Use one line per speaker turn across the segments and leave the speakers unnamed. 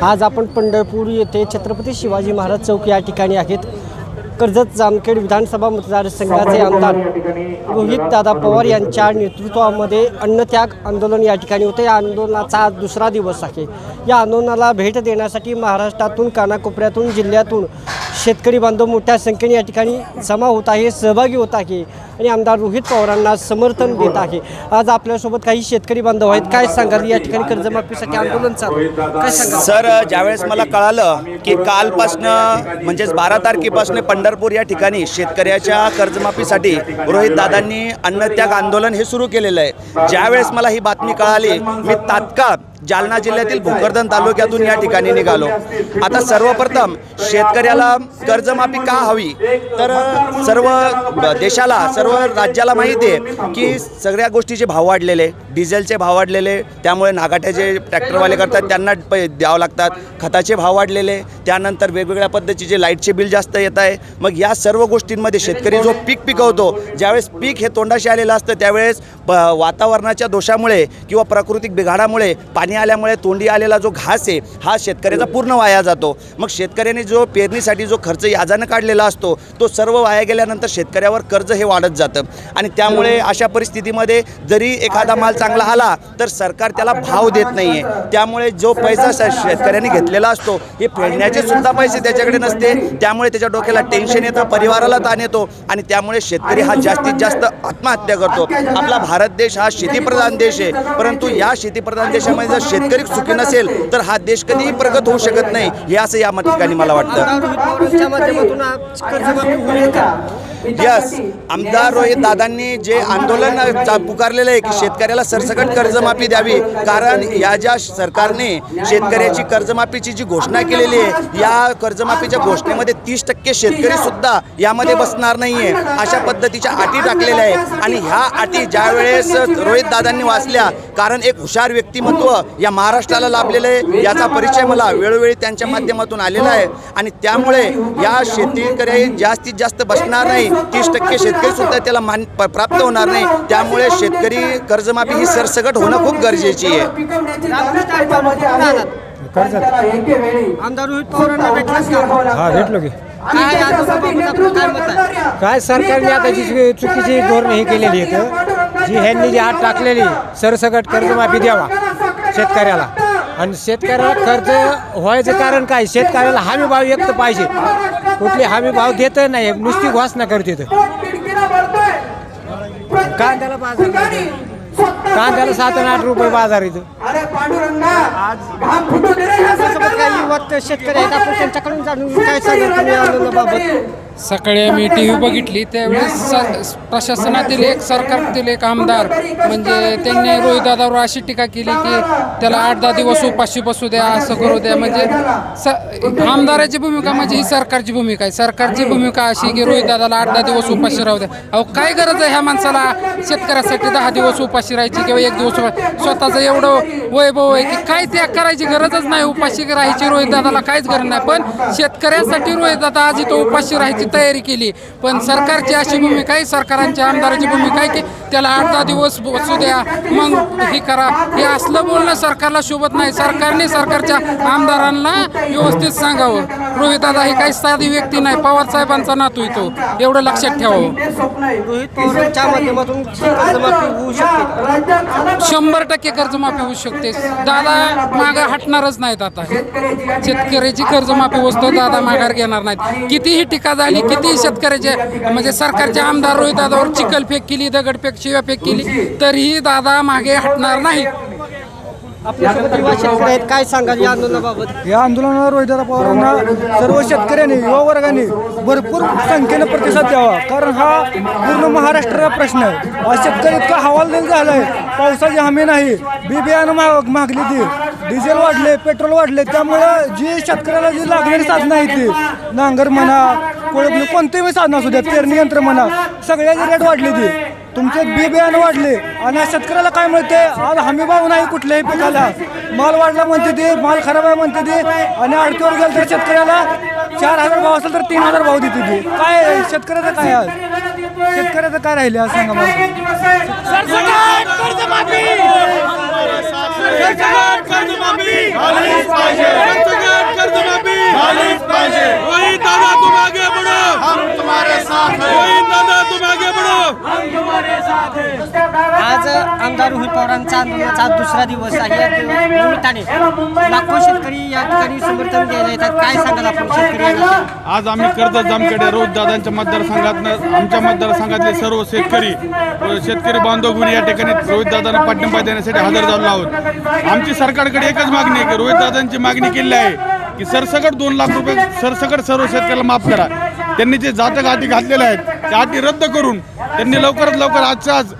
आज आपण पंढरपूर येथे छत्रपती शिवाजी महाराज चौक या ठिकाणी आहेत। कर्जत जामखेड विधानसभा मतदारसंघाचे आमदार रोहितदादा पवार यांच्या नेतृत्वामध्ये अन्नत्याग आंदोलन या ठिकाणी होते। या आंदोलनाचा आज दुसरा दिवस आहे। या आंदोलनाला भेट देण्यासाठी महाराष्ट्रातून कानाकोपऱ्यातून जिल्ह्यातून शेतकरी बांधव मोठ्या संख्येने या ठिकाणी जमा होत आहे, सहभागी होत आहे आणि आमदार रोहित पवारांना समर्थन देत आहे। आज आपल्यासोबत काही शेतकरी बांधव आहेत। काय सांगाल या ठिकाणी कर्जमाफीसाठी आंदोलन चालू आहे, काय सांगाल?
सर, ज्यावेळेस मला कळालं की कालपासनं म्हणजेच 12 तारखेपासून पंढरपूर या ठिकाणी शेतकऱ्याच्या कर्जमाफीसाठी रोहितदादांनी अन्नत्याग आंदोलन हे सुरू केलेलं आहे। ज्यावेळेस मला ही बातमी कळाली, मी तात्काळ जालना जिल्ह्यातील भोकरदन तालुक्यातून या ठिकाणी निघालो। आता सर्वप्रथम शेतकऱ्याला कर्जमाफी का हवी, तर सर्व देशाला सर्व राज्याला माहिती आहे की सगळ्या गोष्टीचे भाव वाढलेले, डिझेलचे भाव वाढलेले, त्यामुळे नागाट्या जे ट्रॅक्टरवाले करतात त्यांना द्यावं लागतात, खताचे भाव वाढलेले, त्यानंतर वेगवेगळ्या पद्धतीचे लाईटचे बिल जास्त येत आहे। मग या सर्व गोष्टींमध्ये शेतकरी जो पीक पिकवतो, ज्यावेळेस पीक हे तोंडाशी आलेलं असतं त्यावेळेस वातावरणाच्या दोषामुळे किंवा प्राकृतिक बिघाडामुळे पाणी आल्यामुळे तोंडी आलेला जो घास आहे हा शेतकऱ्याचा पूर्ण वाया जातो। मग शेतकऱ्याने जो पेरणीसाठी जो खर्च याजानं काढलेला असतो तो सर्व वाया गेल्यानंतर शेतकऱ्यावर कर्ज हे वाढत जातं आणि त्यामुळे अशा परिस्थितीमध्ये जरी एखादा माल चांगला आला तर सरकार त्याला भाव देत नाही आहे। त्यामुळे जो पैसा शेतकऱ्याने घेतलेला असतो हे फेडण्याचे सुद्धा पैसे त्याच्याकडे नसते, त्यामुळे त्याच्या डोक्याला टेन्शन येतं, परिवाराला ताण येतो आणि त्यामुळे शेतकरी हा जास्तीत जास्त आत्महत्या करतो। आपला भारत देश हा शेतीप्रधान देश आहे, परंतु या शेतीप्रधान देशामध्ये जर शेतकरी सुखी नसेल तर हा देश कधीही प्रगत होऊ शकत नाही, हे असं या ठिकाणी मला वाटतं। यस, आमदार रोहित दादांनी जे आंदोलन पुकारलेलं आहे की शेतकऱ्याला सरसकट कर्जमाफी द्यावी, कारण या ज्या सरकारने शेतकऱ्याची कर्जमाफीची जी घोषणा केलेली आहे या कर्जमाफीच्या घोषणेमध्ये 30% शेतकरी सुद्धा यामध्ये बसणार नाहीये, अशा पद्धतीच्या अटी टाकलेल्या आहे। आणि ह्या अटी ज्यावेळेस रोहित दादांनी वाचल्या, कारण एक हुशार व्यक्तिमत्व या महाराष्ट्राला लाभलेलं आहे याचा परिचय मला वेळोवेळी त्यांच्या माध्यमातून आलेला आहे आणि त्यामुळे या शेतकरी जास्तीत जास्त बसणार नाही, 30% शेतकरी सुद्धा त्याला प्राप्त होणार नाही। त्यामुळे शेतकरी कर्जमाफी ही सरसकट होणं खूप गरजेची आहे।
आमदार रोहित पवारांना
भेटलो की
काय
सरकारने आता जी चुकीची धोरणं हे केलेली आहेत, जी ह्यांनी जी आत टाकलेली सरसकट कर्जमाफी द्यावा शेतकऱ्याला, आणि शेतकऱ्याला कर्ज व्हायचं कारण काय, शेतकऱ्याला हमी भाव व्यक्त पाहिजे, कुठली हमी भाव देत नाही, नुसती घोषणा करते। कांद्याला बाजार, कांद्याला 7 आणि 8 रुपये बाजार इथं।
काही युवक शेतकरी आहेत, आपण त्यांच्याकडून जाणून काय सांगाल
सकाळी आम्ही TV बघितली, त्यावेळेस प्रशासनातील एक सरकारतील एक आमदार म्हणजे त्यांनी रोहितदादावर अशी टीका केली की त्याला 8-10 दिवस उपाशी बसू द्या, असं करू द्या। म्हणजे आमदाराची भूमिका म्हणजे ही सरकारची भूमिका आहे। सरकारची भूमिका अशी की रोहितदादाला 8-10 दिवस उपाशी राहू द्या। अहो, काय गरज आहे ह्या माणसाला शेतकऱ्यासाठी 10 दिवस उपाशी राहायची किंवा 1 दिवस? स्वतःचं एवढं वैभव आहे की काय त्या करायची गरजच नाही, उपाशी राहायची रोहितदादाला काहीच गरज नाही। पण शेतकऱ्यासाठी रोहितदादा आज इथं उपाशी राहायची तयारी केली, पण सरकारची अशी भूमिका आहे, सरकारांच्या आमदाराची भूमिका आहे की त्याला 8-10 दिवस बसू द्या, मग हे करा। हे असलं बोलणं सरकारला शोभत नाही। सरकारने सरकारच्या आमदारांना व्यवस्थित सांगावं, रोहितदादा ही काही साधी व्यक्ती नाही, पवार साहेबांचा नातू येतो, एवढं लक्षात ठेवावं।
रोहित पवारांच्या माध्यमातून कर्जमाफी होऊ शकते,
100% कर्जमाफी होऊ शकते। दादा माघार हटणारच नाहीत। आता शेतकऱ्याची कर्जमाफी वस्तू दादा माघार घेणार नाहीत। कितीही टीका झाली, कितीही शेतकऱ्याचे म्हणजे सरकारचे आमदार रोहितदादावर चिखलफेक केली, दगडफेक, शिव्याफेक केली, तरीही दादा मागे हटणार नाही।
आपल्यासोबत युवा शेतकरी आहेत, काय सांगाल या आंदोलनाबाबत?
या आंदोलनाला रोहितदादा पवारांना सर्व शेतकऱ्यांनी, युवा वर्गाने भरपूर संख्येने प्रतिसाद द्यावा, कारण हा पूर्ण महाराष्ट्राचा प्रश्न आहे। आज शेतकरी इतका हवालदिल झाला आहे, पावसाची हमी नाही, बियाणं मागली ती, डिझेल वाढले, पेट्रोल वाढले, त्यामुळं जी शेतकऱ्याला जी लागणारी साधनं आहेत ती नांगर म्हणा, कोणतेही साधनं असू द्या, पेरणी यंत्र म्हणा, सगळ्याची रेट वाढली ती, तुमचे बियाणं वाढले आणि शेतकऱ्याला काय मिळते, आज हमी भाव नाही कुठल्याही पिकाला, माल वाढला म्हणते ते, माल खराब आहे म्हणते ते, आणि आडतीवर गेलं तर शेतकऱ्याला 4000 भाव असेल तर 3000 भाव देते ती। काय शेतकऱ्याचं काय, आज शेतकऱ्याचं काय राहिले आज सांगा मला।
आज आमदार रोहित पवारांचा आंदोलनाचा आज दुसरा दिवस आहे. या निमित्ताने लाखो शेतकरी या ठिकाणी समर्थन द्यायला येतात. काय सांगाल आपण शेतकरी या नात्याने?
आज आम्ही कर्जत जामखेड रोहितदादांच्या मतदारसंघातनं आमच्या मतदारसंघातले सर्व शेतकरी बांधव घेऊन या ठिकाणी रोहितदादांना पाठिंबा देण्यासाठी हजर झालो आहोत. आमची सरकारकडे एकच मागणी आहे की रोहितदादांची मागणी केली आहे की सरसकट 2 लाख रुपये सरसकट सर्व शेतकऱ्याला माफ करा. त्यांनी जे जातक अटी घातलेल्या आहेत त्या अटी रद्द करून त्यांनी लवकरात लवकर आजच्या आज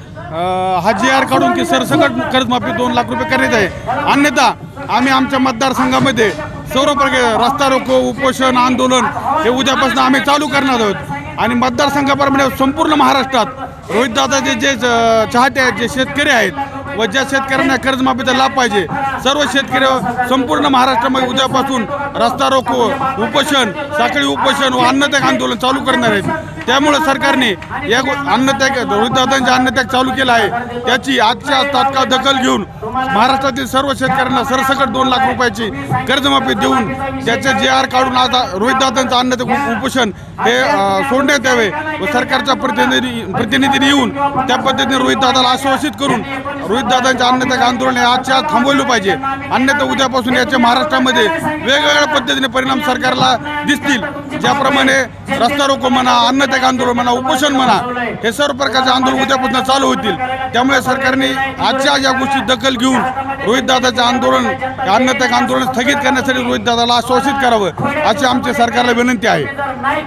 हा GR काढून की सरसकट कर्जमाफी 2 लाख रुपये करण्यात आहे. अन्यथा आम्ही आमच्या मतदारसंघामध्ये सर्व प्रकार रस्ता रोको उपोषण आंदोलन हे उद्यापासून आम्ही चालू करणार आहोत. आणि मतदारसंघाप्रमाणे संपूर्ण महाराष्ट्रात रोहितदादाचे जे चाहते आहेत जे शेतकरी आहेत व ज्या शेतकऱ्यांना कर्जमाफीचा लाभ पाहिजे सर्व शेतकरी संपूर्ण महाराष्ट्रामध्ये उद्यापासून रस्ता रोको उपोषण साखळी उपोषण व अन्नत्याग आंदोलन चालू करणार आहेत. त्यामुळे सरकारने या अन्नत्याग रोहितदादांचा अन्नत्याग चालू केला आहे त्याची आजच्या तात्काळ दखल घेऊन महाराष्ट्रातील सर्व शेतकऱ्यांना सरसकट 2 लाख रुपयाची कर्जमाफी देऊन त्याचे GR काढून आज रोहितदादांचं अन्नत्याग उपोषण हे सोडण्यात यावे व सरकारच्या प्रतिनिधींनी येऊन त्या पद्धतीने रोहितदादाला आश्वासित करून रोहितदादांच्या अन्नत्याग आंदोलन हे आजच्या आज थांबवलं पाहिजे. अन्यथा उद्यापासून याच्या महाराष्ट्रामध्ये वेगवेगळ्या पद्धतीने परिणाम सरकारला दिसतील. ज्याप्रमाणे रस्ता रोको म्हणा अन्नत्याग आंदोलन म्हणा उपोषण म्हणा हे सर्व प्रकारचे आंदोलन उद्यापासून चालू होतील. त्यामुळे सरकारने आजच्या या गोष्टी दखल घेऊन रोहितदादाचे आंदोलन अन्नत्याग आंदोलन स्थगित करण्यासाठी रोहितदादाला आश्वासित करावं अशी आमच्या सरकारला विनंती आहे.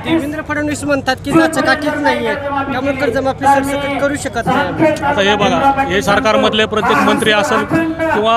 देवेंद्र फडणवीस म्हणतात की जाचकाठीच नाहीये त्यामुळे कर्जमाफी सरसकट करू शकत नाही.
आता हे बघा हे सरकारमधले प्रत्येक मंत्री असेल किंवा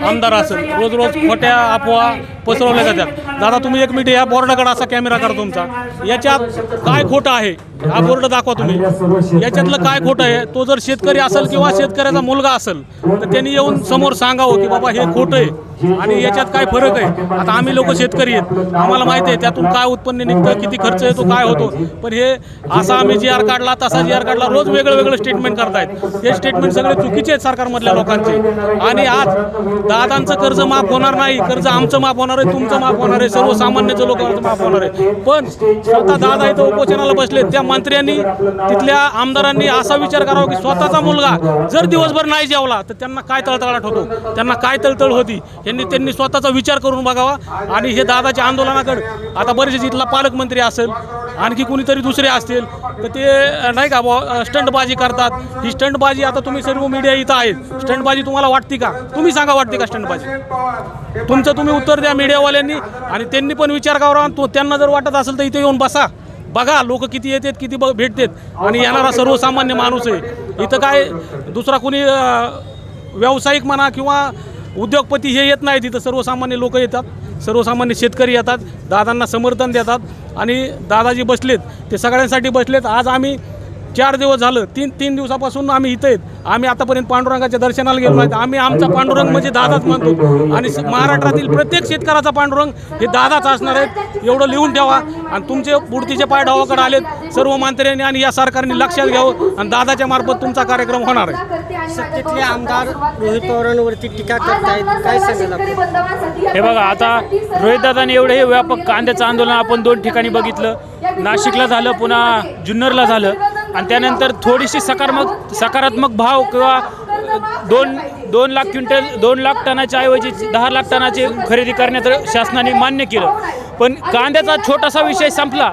आमदार असेल रोज खोट्या अफवा पसरवल्या जातात. दादा तुम्ही एक मिनिट या बोर्डाकडे असा कॅमेरा करा तुमचा. याच्यात काय खोटं आहे हा बोर्ड दाखवा तुम्ही. याच्यातलं काय खोटं आहे तो जर शेतकरी असेल किंवा शेतकऱ्याचा मुलगा असेल तर त्यांनी येऊन समोर सांगावं की बाबा हे खोटं आहे आणि याच्यात काय फरक आहे. आता आम्ही लोक शेतकरी आहेत आम्हाला माहिती आहे त्यातून काय उत्पन्न निघतं किती खर्च येतो काय होतो. पण हे असा आम्ही GR काढला तसा GR काढला रोज वेगळं स्टेटमेंट करतायत. हे स्टेटमेंट सगळे चुकीचे आहेत सरकारमधल्या लोकांचे. आणि आज दादांचं कर्ज माफ होणार नाही कर्ज आमचं माफ होणार आहे तुमचं माफ होणार आहे सर्वसामान्याचं लोकांचं माफ होणार आहे. पण स्वतः दादा इथं उपोषणाला बसले त्या मंत्र्यांनी तिथल्या आमदारांनी असा विचार करावा की स्वतःचा मुलगा जर दिवसभर नाही जेवला तर त्यांना काय तळतळाट होतो त्यांना काय तळतळ होती त्यांनी स्वतःचा विचार करून बघावा. आणि हे दादाच्या आंदोलनाकडे आता बरेचसे इथला पालकमंत्री असेल आणखी कुणीतरी दुसरे असतील तर ते नाही का स्टंटबाजी करतात. ही स्टंटबाजी आता तुम्ही सर्व मीडिया इथं आहेत स्टंटबाजी तुम्हाला वाटते का तुम्ही सांगा वाटते का स्टंटबाजी. तुमचं तुम्ही उत्तर द्या मीडियावाल्यांनी आणि त्यांनी पण विचार करावा. त्यांना जर वाटत असेल तर इथे येऊन बसा बघा लोक किती येतात किती भेटतात आणि येणारा सर्वसामान्य माणूस आहे. इथं काय दुसरा कुणी व्यावसायिक म्हणा किंवा उद्योगपती हे येत नाहीत. इथं सर्वसामान्य लोक येतात सर्वसामान्य शेतकरी येतात दादांना समर्थन देतात आणि दादाजी बसलेत ते सगळ्यांसाठी बसलेत. आज आम्ही 4 दिवस झालं तीन दिवसापासून आम्ही इथं आहेत. आम्ही आतापर्यंत पांडुरंगाच्या दर्शनाला गेलो नाहीत. आम्ही आमचा पांडुरंग म्हणजे दादाच मानतो आणि महाराष्ट्रातील प्रत्येक शेतकऱ्याचा पांडुरंग हे दादाच असणार आहेत एवढं लिहून ठेवा. आणि तुमचे बुडतीचे पाय डावाकडे आलेत सर्व मंत्र्यांनी आणि या सरकारने लक्षात घ्यावं आणि दादाच्या मार्फत तुमचा कार्यक्रम होणार आहे.
सत्तेतले आमदार रोहित पवारांवरती टीका करतायत काय सांगाल आपण?
हे बघा आता रोहितदादांनी एवढं हे व्यापक कांद्याचं आंदोलन आपण 2 ठिकाणी बघितलं नाशिकला झालं पुन्हा जुन्नरला झालं आणि त्यानंतर थोडीशी सकारात्मक भाव किंवा 2 लाख क्विंटल 2 लाख टनाच्या ऐवजी 10 लाख टनाची खरेदी करण्याचं शासनाने मान्य केलं. पण कांद्याचा छोटासा विषय संपला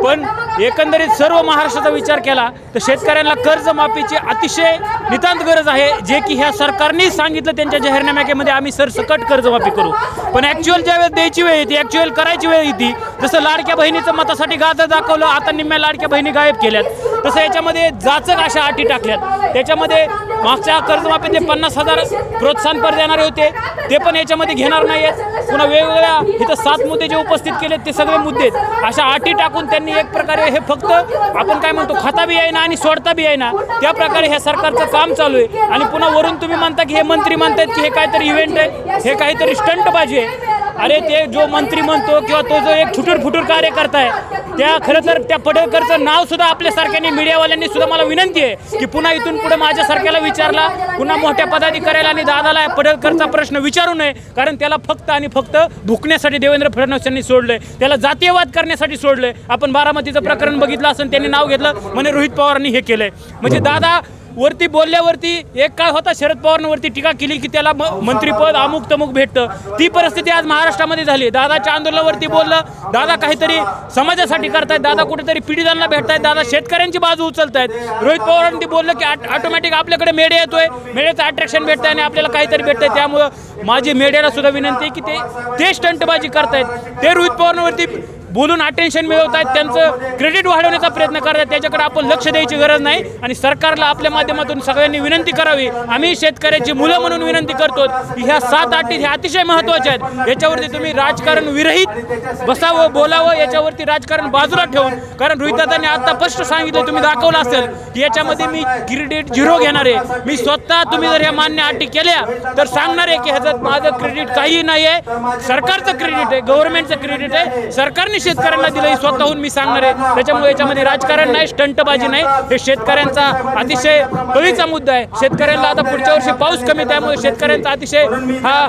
पण एकंदरीत सर्व महाराष्ट्राचा विचार केला तर शेतकऱ्यांना कर्जमाफीची अतिशय नितांत गरज आहे जे की ह्या सरकारने सांगितलं त्यांच्या जाहीरनाम्यामध्ये आम्ही सरसकट कर्जमाफी करू. पण ॲक्च्युअल ज्यावेळेस द्यायची वेळ येते ॲक्च्युअल करायची वेळ येते जसं लाडक्या बहिणीचं मतासाठी गाजर दाखवलं आता निम्म्या लाडक्या बहिणी गायब केल्यात तसं याच्यामध्ये जाचक अशा अटी टाकल्यात. त्याच्यामध्ये मागच्या कर्जमाफीतले 50,000 प्रोत्साहनपर देणारे होते ते पण याच्यामध्ये घेणार नाही आहेत. पुन्हा वेगवेगळ्या इथं 7 मुद्दे जे उपस्थित केलेत ते सगळे मुद्दे अशा अटी टाकून त्यांनी एक प्रकारे हे फक्त आपण काय म्हणतो खाता बी आहे ना आणि सोडता बी आहे ना त्या प्रकारे ह्या सरकारचं काम चालू आहे. आणि पुन्हा वरून तुम्ही म्हणता की हे मंत्री म्हणतात की हे काहीतरी इव्हेंट आहे हे काहीतरी स्टंटबाजी आहे. अरे ते जो मंत्री म्हणतो किंवा तो जो एक फुटूर कार्यकर्ता आहे त्या खरं तर त्या पडळकरचं नाव सुद्धा आपल्यासारख्यांनी मीडियावाल्यांनी सुद्धा मला विनंती आहे की पुन्हा इथून पुढे माझ्यासारख्याला विचारला पुन्हा मोठ्या पदाधिकाऱ्याला आणि दादाला पडळकरचा प्रश्न विचारू नये, कारण त्याला फक्त आणि फक्त धुकण्यासाठी देवेंद्र फडणवीस यांनी सोडलंय, त्याला जातीयवाद करण्यासाठी सोडलंय. आपण बारामतीचं प्रकरण बघितलं असं त्यांनी नाव घेतलं म्हणे रोहित पवारांनी हे केलंय. म्हणजे दादा वरती बोलल्यावरती एक काळ होता शरद पवारांवरती टीका केली की त्याला मंत्रीपद अमुक तमुक भेटतं, ती परिस्थिती आज महाराष्ट्रामध्ये झाली. दादाच्या आंदोलनावरती बोललं, दादा काहीतरी समाजासाठी करतायत, दादा कुठेतरी पीडितांना भेटतायत, दादा शेतकऱ्यांची बाजू उचलतायत. रोहित पवारांनी बोललं की ऑटोमॅटिक आपल्याकडे मेडिया येतोय, मेडियाचं अट्रॅक्शन भेटतंय आणि आपल्याला काहीतरी भेटतंय. त्यामुळं माझी मीडियाला सुद्धा विनंती आहे की ते स्टंटबाजी करतायत, ते रोहित पवारांवरती बोलून अटेन्शन मिळवत आहेत, त्यांचं क्रेडिट वाढवण्याचा प्रयत्न करतात. त्याच्याकडे आपण लक्ष द्यायची गरज नाही आणि सरकारला आपल्या माध्यमातून सगळ्यांनी विनंती करावी. आम्ही शेतकऱ्याची मुलं म्हणून विनंती करतो की ह्या 7 अटी ह्या अतिशय महत्त्वाच्या आहेत. याच्यावरती तुम्ही राजकारण विरहित बसावं, बोलावं, याच्यावरती राजकारण बाजूला ठेवून, कारण रोहितदादांनी आता स्पष्ट सांगितलं, तुम्ही दाखवलं असेल की याच्यामध्ये मी क्रेडिट 0 घेणार आहे. मी स्वतः तुम्ही जर ह्या मान्य अटी केल्या तर सांगणार आहे की ह्याच्यात माझं क्रेडिट काही नाही आहे, सरकारचं क्रेडिट आहे, गव्हर्नमेंटचं क्रेडिट आहे, सरकारने शेतकऱ्यांना दिलं स्वतःहून मी सांगणार आहे. त्याच्यामुळे याच्यामध्ये राजकारण नाही, स्टंटबाजी नाही, हे शेतकऱ्यांचा अतिशय कळीचा मुद्दा आहे. शेतकऱ्यांना आता पुढच्या वर्षी पाऊस कमी, त्यामुळे शेतकऱ्यांचा अतिशय हा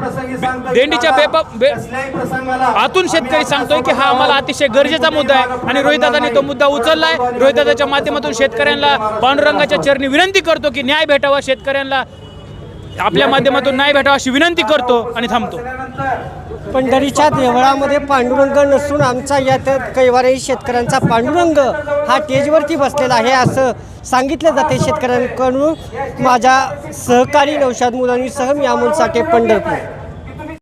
देंडीच्या आतून शेतकरी सांगतोय की हा आम्हाला अतिशय गरजेचा मुद्दा आहे आणि रोहितदादांनी तो मुद्दा उचललाय. रोहितदादाच्या माध्यमातून शेतकऱ्यांना पांडुरंगाच्या चरणी विनंती करतो की न्याय भेटावा, शेतकऱ्यांना आपल्या माध्यमातून न्याय भेटावा अशी विनंती करतो आणि थांबतो.
पंढरीच्या देवळामध्ये पांडुरंग नसून आमचा यात कैवारी शेतकऱ्यांचा पांडुरंग हा स्टेजवरती बसलेला आहे असं सांगितलं जाते शेतकऱ्यांकडून. माझ्या सहकारी नौशाद मुलांनीसह मी अमोल साठे, पंढरपूर.